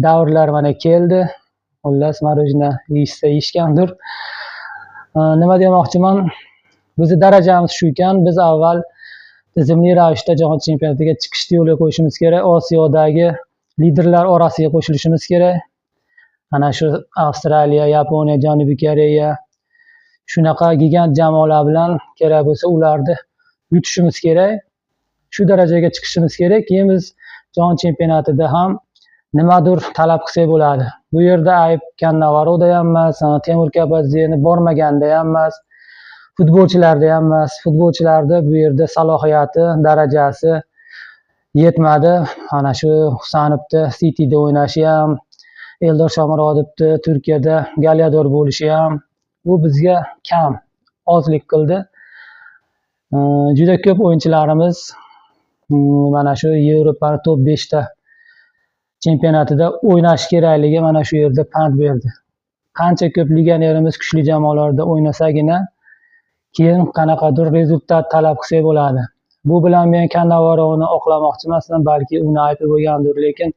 davrlar mana keldi. Xullas, marojna yeyishsa yeyishgandir. Nima demoqchiman? Bizni darajamiz shu ekan, biz avval tizimli ravishda jahon chempionatiga chiqishni yo'lga qo'yishimiz kerak. Osiyodagi liderlar orasiga qo'shilishimiz kerak. Ana shu Avstraliya, Yaponiya, Janubiy Koreya shunaqa gigant jamoalar bilan kerak bo'lsa ularni yutishimiz kerak. Shu darajaga chiqishimiz kerak. Keyin biz jahon chempionatida ham nimadir talab qilsak bo'ladi. Bu yerda ayb Kannavaroda ham emas, Temur Kapadzeni bormaganda ham emas, futbolchilarda ham emas. Futbolchilarda bu yerda salohiyati, darajasi yetmadi. Ana shu Husanovni Cityda o'ynashi ham, Eldor Shomurodovni Turkiyada galyador bo'lishi ham bu bizga kam, ozlik qildi. Juda ko'p o'yinchilarimiz mana shu Yevropa top 5 ta chempionatida o'ynash kerakligi mana shu yerda pand berdi. Qancha ko'p legionerimiz kuchli jamoalarda o'ynasagina keyin qanaqadir rezultat talab qilsak bo'ladi. Bu bilan men Kannavarovni oqlamoqchi emasman, balki uni aybi bo'lgandir, lekin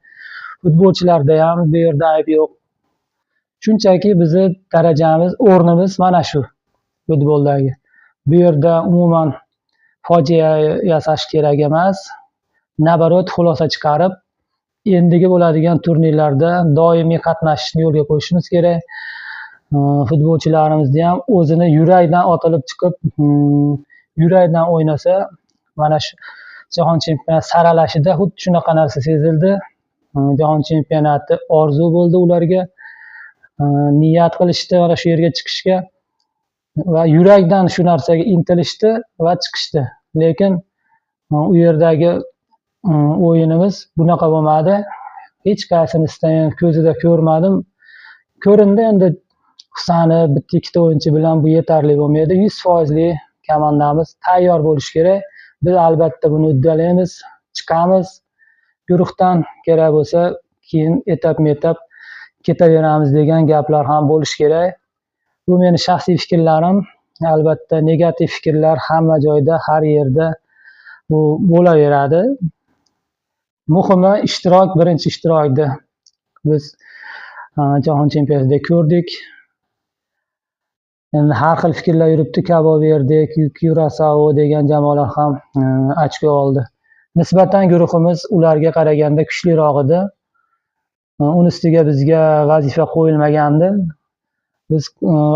futbolchilarda ham bu yerda ayb yo'q. Shunchaki bizni darajamiz, o'rnimiz mana shu futboldagi. Bu yerda umuman fojia yasash kerak emas. Nabarot xulosa chiqarib, endigi bo'ladigan turnirlarda doimiy qatnashishni yo'lga qo'yishimiz kerak. Futbolchilarimizni ham o'zini yurakdan otilib chiqib, yurakdan o'ynasa, mana shu jahon chempionati saralashida xuddi shunaqa narsa sezildi. Jahon chempionati orzu bo'ldi ularga. Niyat qilishdi mana shu yerga chiqishga va yurakdan shu narsaga intilishdi va chiqishdi. Lekin u yerdagi o'yinimiz bunaqa bo'lmadi. Hech qaysinisini ko'zida ko'rmadim. Ko'rindi endi Husanov bitta ikkita o'yinchi bilan bu yetarli bo'lmaydi. 100% komandamiz tayyor bo'lish kerak. Biz albatta buni uddalaymiz, chiqamiz guruhdan, kerak bo'lsa keyin etap-metap ketaveramiz degan gaplar ham bo'lish kerak. Bu meni shaxsiy fikrlarim. Albatta negativ fikrlar hamma joyda, har yerda bu bo'laveradi. Muhimi ishtirok, birinchi ishtirokda biz jahon chempionatida ko'rdik. Endi har xil fikrlar yuribdi. Cabo Verde, Curaçao degan jamoalar ham ochko oldi. Nisbatan guruhimiz ularga qaraganda kuchliroq edi. Uni ustiga bizga vazifa qo'yilmagandi. Biz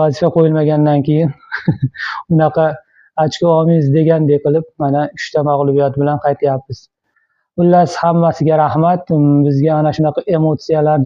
vazifa qo'yilmagandan keyin unaqa ochko olmaymiz degandek qilib mana 3 ta mag'lubiyat bilan qaytyapmiz. Xullas, hammasiga rahmat. Bizga ana shunaqa emotsiyalar